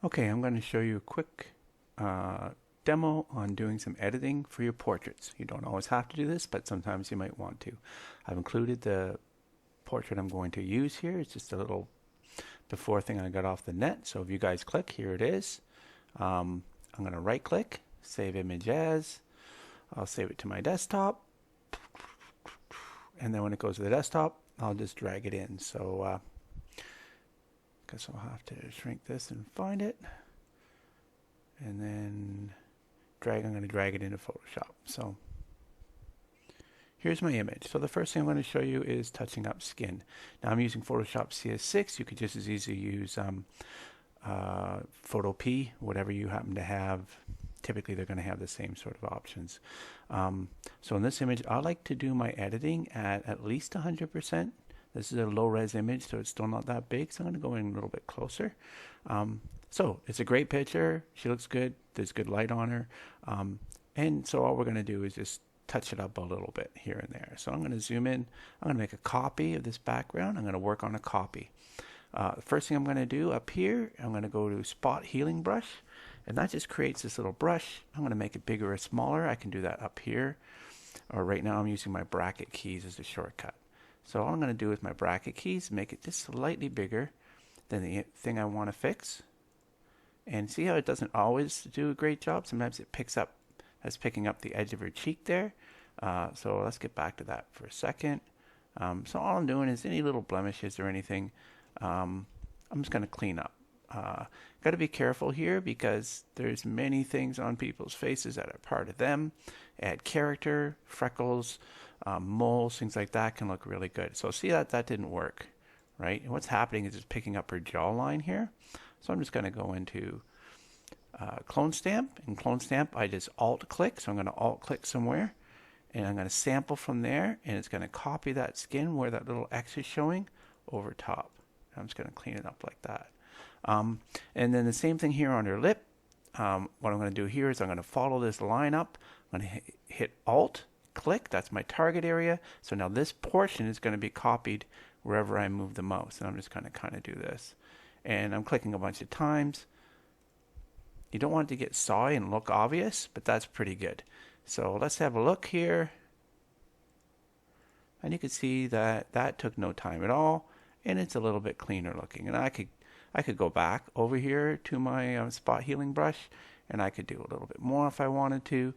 Okay, I'm going to show you a quick uh, demo on doing some editing for your portraits. You don't always have to do this, but sometimes you might want to. I've included the portrait I'm going to use here. It's just a little before thing I got off the net. So if you guys click, here it is. I'm going to right click, save image as. I'll save it to my desktop. And then when it goes to the desktop, I'll just drag it in. So guess I'll have to shrink this and find it. And then I'm going to drag it into Photoshop. So here's my image. So the first thing I'm going to show you is touching up skin. Now I'm using Photoshop CS6. You could just as easily use Photo P, whatever you happen to have. Typically they're going to have the same sort of options. So in this image, I like to do my editing at least 100%. This is a low res image, so it's still not that big. So I'm going to go in a little bit closer. So it's a great picture. She looks good. There's good light on her. And so all we're going to do is just touch it up a little bit here and there. So I'm going to zoom in. I'm going to make a copy of this background. I'm going to work on a copy. The first thing I'm going to do up here, I'm going to go to Spot Healing Brush. And that just creates this little brush. I'm going to make it bigger or smaller. I can do that up here. Or right now I'm using my bracket keys as a shortcut. So all I'm going to do with my bracket keys, make it just slightly bigger than the thing I want to fix. And see how it doesn't always do a great job? Sometimes it picks up, that's picking up the edge of her cheek there. So let's get back to that for a second. So all I'm doing is any little blemishes or anything, I'm just going to clean up. Got to be careful here because there's many things on people's faces that are part of them. Add character, freckles, moles, things like that can look really good. So see that didn't work, right? And what's happening is it's picking up her jawline here. So I'm just going to go into Clone Stamp. In Clone Stamp, I just Alt click. So I'm going to Alt click somewhere, and I'm going to sample from there, and it's going to copy that skin where that little X is showing over top. I'm just going to clean it up like that. And then the same thing here on her lip. What I'm going to do here is I'm going to follow this line up. I'm going to hit Alt, click. That's my target area. So now this portion is going to be copied wherever I move the mouse. And I'm just going to kind of do this. And I'm clicking a bunch of times. You don't want it to get sawy and look obvious, but that's pretty good. So let's have a look here. And you can see that that took no time at all. And it's a little bit cleaner looking. And I could go back over here to my spot healing brush, and I could do a little bit more if I wanted to.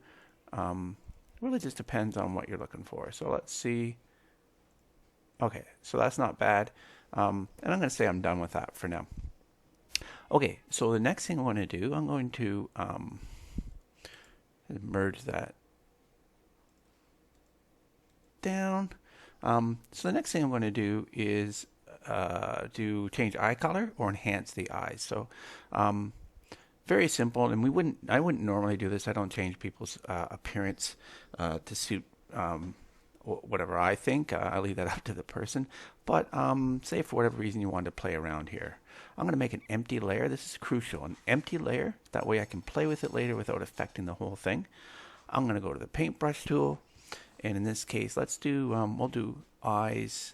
Really just depends on what you're looking for. So let's see. Okay, so that's not bad. And I'm going to say I'm done with that for now. Okay, so the next thing I want to do, I'm going to merge that down. So the next thing I'm going to do is change eye color or enhance the eyes. So very simple, and I wouldn't normally do this. I don't change people's appearance to suit whatever I think. I leave that up to the person. But say for whatever reason you want to play around here, I'm going to make an empty layer. This is crucial, an empty layer. That way I can play with it later without affecting the whole thing. I'm going to go to the paintbrush tool, and in this case, let's do we'll do eyes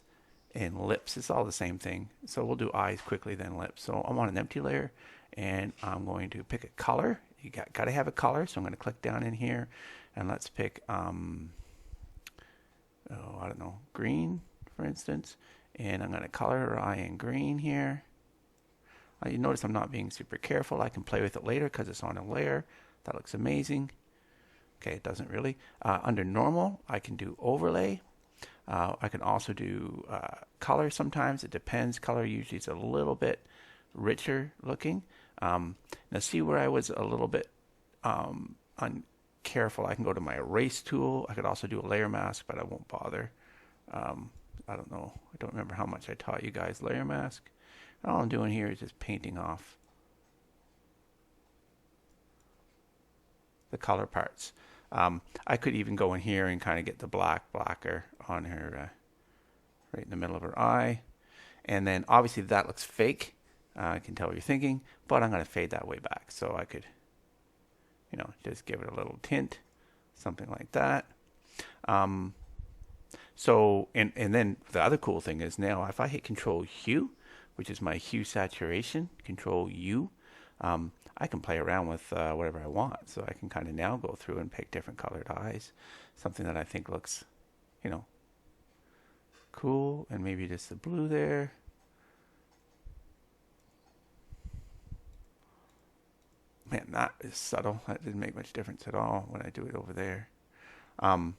and lips. It's all the same thing. So we'll do eyes quickly, then lips. So I'm on an empty layer, and I'm going to pick a color. You got to have a color. So I'm going to click down in here, and let's pick I don't know, green, for instance. And I'm going to color her eye in green here. You notice I'm not being super careful. I can play with it later because it's on a layer. That looks amazing. Okay, it doesn't really. Under normal, I can do overlay. I can also do color sometimes. It depends. Color usually is a little bit richer looking. Now see where I was a little bit uncareful. I can go to my erase tool. I could also do a layer mask, but I won't bother. I don't know. I don't remember how much I taught you guys layer mask. All I'm doing here is just painting off the color parts. I could even go in here and kind of get the blacker on her right in the middle of her eye. And then obviously that looks fake. I can tell what you're thinking, but I'm going to fade that way back. So I could, just give it a little tint, something like that. So, and then the other cool thing is now if I hit Control Hue, which is my hue saturation, Control U, I can play around with whatever I want. So I can kind of now go through and pick different colored eyes, something that I think looks, you know, cool, and maybe just the blue there. Man, that is subtle. That didn't make much difference at all when I do it over there. Um,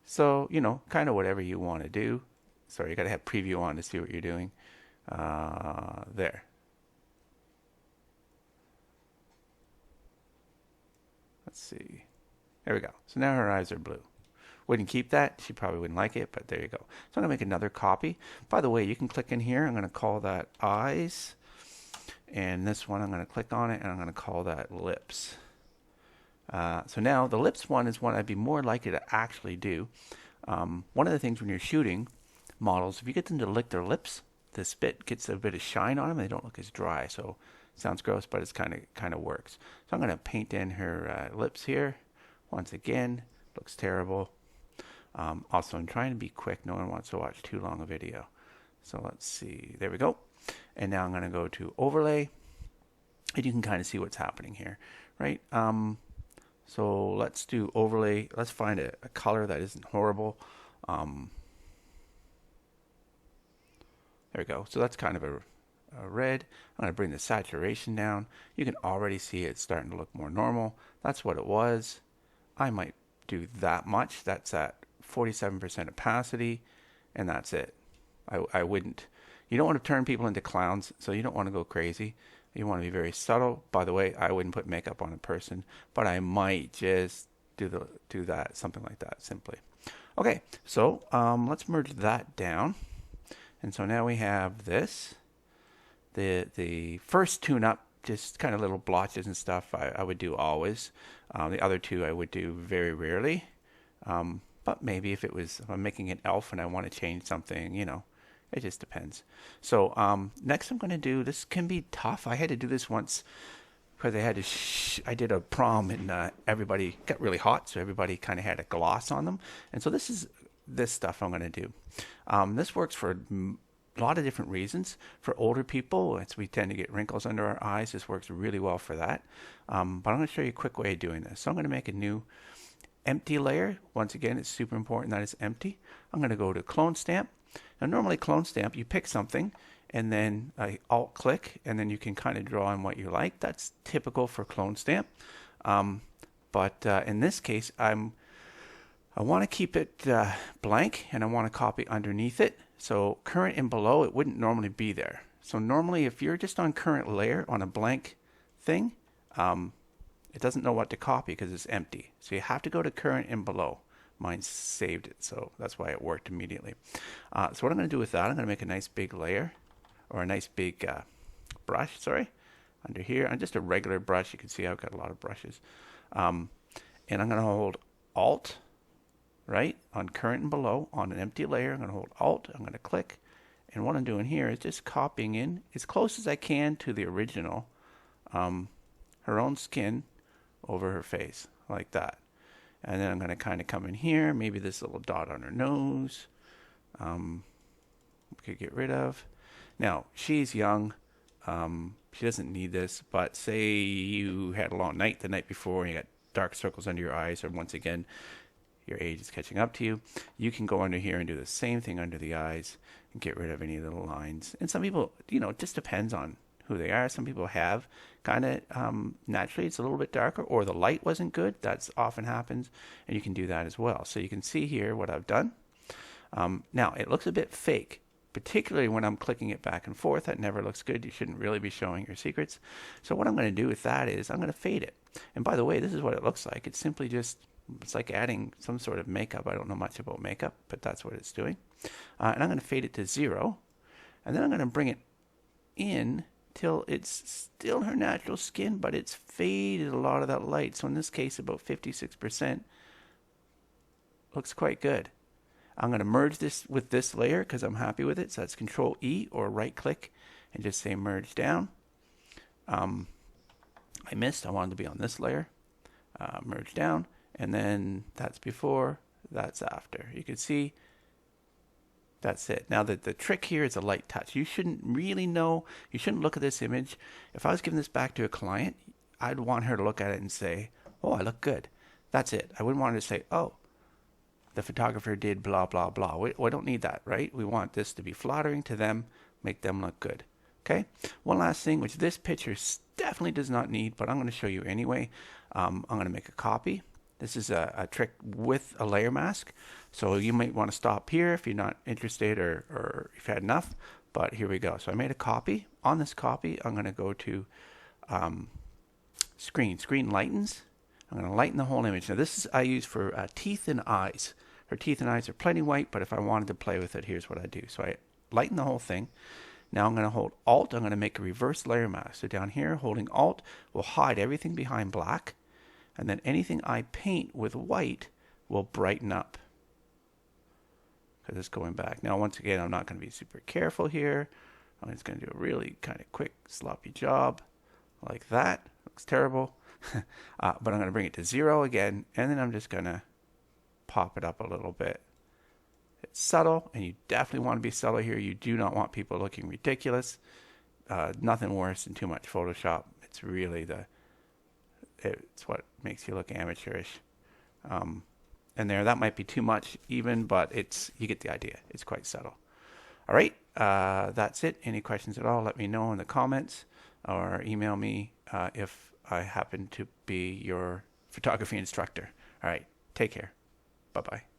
so, you know, kind of whatever you want to do. Sorry, you got to have preview on to see what you're doing. There. Let's see. There we go. So now her eyes are blue. Wouldn't keep that. She probably wouldn't like it, but there you go. So I'm going to make another copy. By the way, you can click in here. I'm going to call that eyes. And this one, I'm going to click on it, and I'm going to call that lips. So now the lips one is one I'd be more likely to actually do. One of the things when you're shooting models, if you get them to lick their lips, the spit gets a bit of shine on them. They don't look as dry. So it sounds gross, but it's kind of works. So I'm going to paint in her lips here. Once again, looks terrible. Also, I'm trying to be quick. No one wants to watch too long a video. So let's see. There we go. And now I'm going to go to overlay. And you can kind of see what's happening here, right? So let's do overlay. Let's find a color that isn't horrible. There we go. So that's kind of a red. I'm going to bring the saturation down. You can already see it's starting to look more normal. That's what it was. I might do that much. That's at 47% opacity, and that's it. I wouldn't. You don't want to turn people into clowns, so you don't want to go crazy. You want to be very subtle. By the way, I wouldn't put makeup on a person, but I might just do that, something like that, simply. Okay, so let's merge that down. And so now we have this. The first tune-up, just kind of little blotches and stuff, I would do always. The other two I would do very rarely. But maybe if I'm making an elf and I want to change something, you know, it just depends. So next I'm going to do, this can be tough. I had to do this once because I did a prom and everybody got really hot, so everybody kind of had a gloss on them. And so this stuff I'm going to do. This works for a lot of different reasons. For older people, we tend to get wrinkles under our eyes. This works really well for that. But I'm going to show you a quick way of doing this. So I'm going to make a new empty layer. Once again, it's super important that it's empty. I'm going to go to clone stamp. Now normally clone stamp, you pick something and then alt click and then you can kind of draw on what you like. That's typical for clone stamp. But in this case, I want to keep it blank and I want to copy underneath it. So current and below, it wouldn't normally be there. So normally if you're just on current layer on a blank thing, it doesn't know what to copy because it's empty. So you have to go to current and below. Mine saved it, so that's why it worked immediately. So what I'm going to do with that, I'm going to make a nice big layer, or a nice big brush, under here. And just a regular brush. You can see I've got a lot of brushes. And I'm going to hold Alt, right, on current and below, on an empty layer. I'm going to hold Alt, I'm going to click. And what I'm doing here is just copying in as close as I can to the original, her own skin over her face, like that. And then I'm going to kind of come in here, maybe this little dot on her nose, we could get rid of. Now, she's young. She doesn't need this, but say you had a long night the night before and you got dark circles under your eyes, or once again, your age is catching up to you, you can go under here and do the same thing under the eyes and get rid of any little lines. And some people, you know, it just depends on who they are. Some people have kind of naturally it's a little bit darker, or the light wasn't good. That's often happens, and you can do that as well. So you can see here what I've done. Now it looks a bit fake, particularly when I'm clicking it back and forth. That never looks good. You shouldn't really be showing your secrets. So what I'm going to do with that is I'm going to fade it. And by the way, this is what it looks like. It's simply just, it's like adding some sort of makeup. I don't know much about makeup, but that's what it's doing. And I'm going to fade it to 0, and then I'm going to bring it in till it's still her natural skin, but it's faded a lot of that light. So in this case, about 56%. Looks quite good. I'm going to merge this with this layer because I'm happy with it. So that's Control E or right click and just say merge down. I missed. I wanted to be on this layer. Merge down. And then that's before, that's after. You can see That's it. Now the trick here is a light touch. You shouldn't really know, you shouldn't look at this image. If I was giving this back to a client, I'd want her to look at it and say, oh, I look good. That's it. I wouldn't want her to say, oh, the photographer did blah, blah, blah. We don't need that, right? We want this to be flattering to them, make them look good. Okay? One last thing, which this picture definitely does not need, but I'm going to show you anyway. I'm going to make a copy. This is a trick with a layer mask. So you might want to stop here if you're not interested or you've had enough. But here we go. So I made a copy. On this copy, I'm going to go to screen. Screen lightens. I'm going to lighten the whole image. Now this is I use for teeth and eyes. Her teeth and eyes are plenty white, but if I wanted to play with it, here's what I do. So I lighten the whole thing. Now I'm going to hold Alt. I'm going to make a reverse layer mask. So down here, holding Alt will hide everything behind black. And then anything I paint with white will brighten up. Because it's going back. Now once again, I'm not going to be super careful here. I'm just going to do a really kind of quick, sloppy job. Like that. Looks terrible. But I'm going to bring it to 0 again. And then I'm just going to pop it up a little bit. It's subtle, and you definitely want to be subtle here. You do not want people looking ridiculous. Nothing worse than too much Photoshop. It's really it's what makes you look amateurish. And that might be too much even, but you get the idea. It's quite subtle. All right, that's it. Any questions at all, let me know in the comments or email me if I happen to be your photography instructor. All right, take care. Bye-bye.